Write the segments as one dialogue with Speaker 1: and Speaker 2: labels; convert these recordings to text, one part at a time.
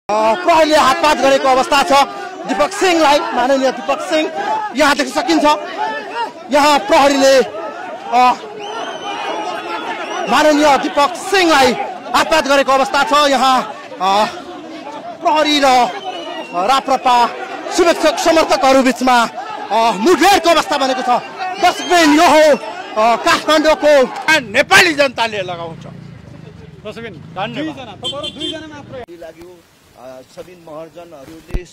Speaker 1: प्रहरीले हातपात गरेको अवस्था छ। दीपक सिंहलाई, माननीय दीपक सिंह यहाँ देख्न सकिन्छ। यहाँ प्रहरीले माननीय दीपक सिंहलाई हातपात गरेको अवस्था छ। यहाँ प्रहरी र राप्रपा शुभेच्छक समर्थकहरू बीचमा मुठभेडको अवस्था बनेको छ। डस्टबिन यो हो काठमाडौँको
Speaker 2: नेपाली जनताले लगाउँछ। सबिन महर्जनहरूले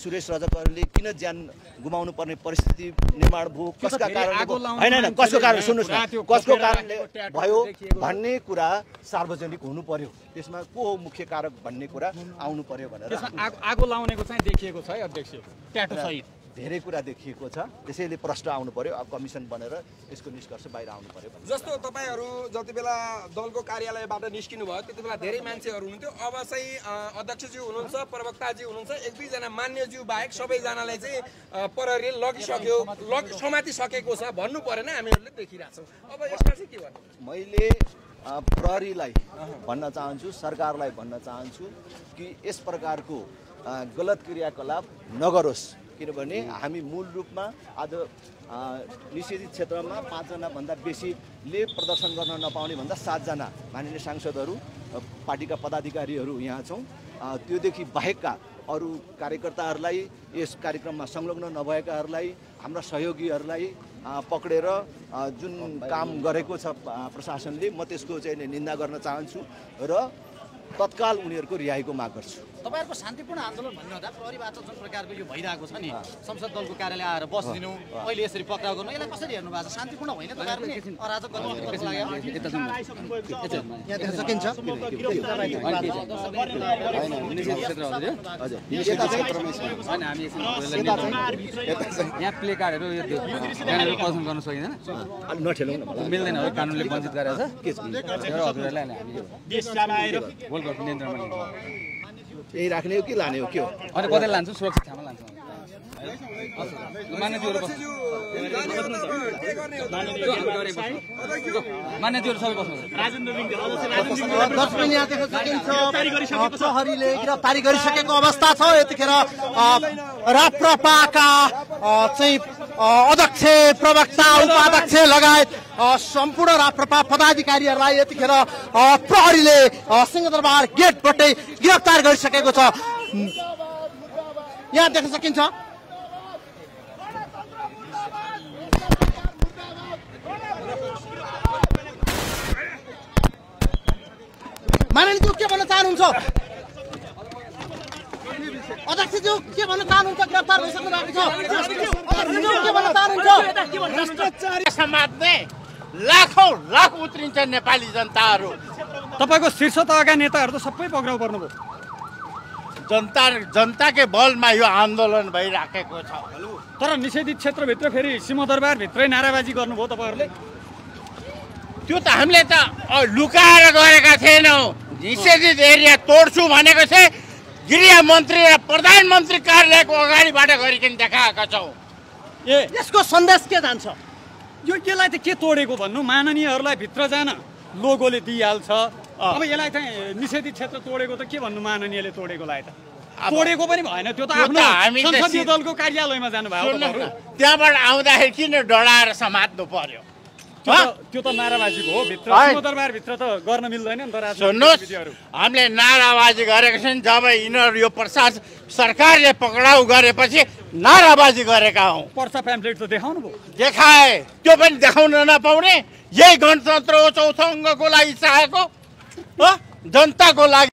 Speaker 2: सुरेश रजकहरूले किन ज्यान गुमाउनु पर्ने परिस्थिति निर्माण भयो, कसका कारणले होइन कसको कारण सुन्नुहोस् न, कसको कारणले भयो भन्ने कुरा सार्वजनिक हुनु पर्यो। त्यसमा को हो मुख्य कारक भन्ने कुरा आउनु पर्यो भनेर
Speaker 3: आगो लाउनेको चाहिँ देखिएको छ अध्यक्ष, ट्याटो सहित
Speaker 2: धेरै कुरा देखिएको छ। त्यसैले प्रश्न आउनु पर्यो, अब कमिसन बनेर यसको निष्कर्ष बाहिर आउनु पर्यो।
Speaker 4: जस्तो तपाईहरु जति बेला दलको कार्यालयबाट निस्किनु भयो त्यति बेला धेरै मान्छेहरु हुनुहुन्थ्यो। अब चाहिँ अध्यक्षज्यू हुनुहुन्छ, प्रवक्ताजी हुनुहुन्छ, एक दुईजना मान्यज्यू बाहेक सबैजनालाई चाहिँ प्रहरीले लगिसक्यो, समातिसकेको छ भन्नु परेन, हामीहरूले देखिरहेछौँ। अब यसमा चाहिँ के भन्नु?
Speaker 2: मैले प्रहरीलाई भन्न चाहन्छु, सरकारलाई भन्न चाहन्छु कि यस प्रकारको गलत क्रियाकलाप नगरोस्। किनभने हामी मूल रूपमा आज निषेधित क्षेत्रमा 5 जना भन्दा बेसीले प्रदर्शन गर्न नपाउने भन्दा 7 जना माननीय सांसदहरू, पार्टीका पदाधिकारीहरू यहाँ छौँ। त्योदेखि बाहेकका अरू कार्यकर्ताहरूलाई, यस कार्यक्रममा संलग्न नभएकाहरूलाई, हाम्रा सहयोगीहरूलाई पक्रेर जुन काम गरेको छ प्रशासनले, म त्यसको चाहिँ निन्दा गर्न चाहन्छु र तत्काल उनीहरूको रिहाईको माग गर्छु।
Speaker 5: तपाईहरुको शान्तिपूर्ण आन्दोलन भन्नु हुँदा प्रहरीबाट जुन प्रकारको यो भइरहेको छ नि, संसद दलको कार्यालय आएर बस्दिनु, अहिले यसरी पक्राउ गर्नु, यसलाई कसरी हेर्नु भएको छ? शान्तिपूर्ण होइन, तपाईहरुले अराजक गर्नु लाग्यो।
Speaker 1: यहाँ देख्न सकिन्छ।
Speaker 3: यहाँ प्ले कार्डहरू प्रदर्शन गर्न सकिँदैन,
Speaker 2: नठेलौँ न,
Speaker 3: मिल्दैन, कानुनले वञ्चित गरेको छ। के छ हजुरहरूलाई हामी
Speaker 2: यही राख्ने हो कि लाने हो, के हो?
Speaker 3: अनि कतै लान्छु, सुरक्षित ठाउँमा लान्छु। मान्यज्यूहरू सबै बस्नु।
Speaker 1: डस्टबिन यहाँ देख्न सकिन्छ। प्रहरीले गिरफ्तारी गरिसकेको अवस्था छ। यतिखेर राप्रपाका चाहिँ अध्यक्ष, प्रवक्ता, उपाध्यक्ष लगायत सम्पूर्ण राप्रपा पदाधिकारीहरूलाई यतिखेर प्रहरीले सिंहदरबार गेटबाटै गिरफ्तार गरिसकेको छ। यहाँ देख्न सकिन्छ। माननीयज्यू के भन्न चाहनुहुन्छ? अध्यक्षज्यू के भन्न चाहनुहुन्छ? गिरफ्तार भइसक्नु भएको छ। अध्यक्षज्यू के भन्न चाहनुहुन्छ?
Speaker 2: भ्रष्टाचारी समाजले लाखौं लाख उत्रिन्छ नेपाली जनताहरू।
Speaker 3: तपाईको शीर्ष तहका नेताहरू त सबै पक्राउ पर्नुभयो।
Speaker 2: जनताकै बलमा यो आन्दोलन भइराखेको छ।
Speaker 3: तर निषेधित क्षेत्रभित्र फेरि सिंहदरबारभित्रै नाराबाजी गर्नुभयो तपाईँहरूले।
Speaker 2: त्यो त हामीले त लुकाएर गरेका थिएनौँ। निषेधित एरिया तोड्छु भनेको चाहिँ गृह मन्त्री र प्रधानमन्त्री कार्यालयको अगाडिबाट गरिकन देखाएका छौँ।
Speaker 1: यसको सन्देश के जान्छ?
Speaker 3: यो यसलाई त के तोडेको भन्नु? माननीयहरूलाई भित्र जान लोगोले दिइहाल्छ। अब यसलाई चाहिँ निषेधित क्षेत्र तोडेको त के भन्नु? माननीयले तोडेकोलाई त तोडेको पनि भएन, त्यो त आफ्नो संसदीय दलको कार्यालयमा जानु भयो।
Speaker 2: त्यहाँबाट आउँदाखेरि किन डराएर समात्नु पर्यो?
Speaker 3: त्यो त नाराबाजी भयो। भित्र सिंहदरबारभित्र त गर्न मिल्दैन नि त।
Speaker 2: सुन्नुहोस्, हामीले नाराबाजी गरेको छौँ। जब यिनीहरू यो सरकारले पक्राउ गरेपछि नाराबाजी गरेका हौँ।
Speaker 3: पर्चा प्याम्फलेट त देखाउनु भयो।
Speaker 2: देखाए, त्यो पनि देखाउन नपाउने। यही गणतन्त्र चौथो अङ्गको लागि चाहेको, जनताको लागि।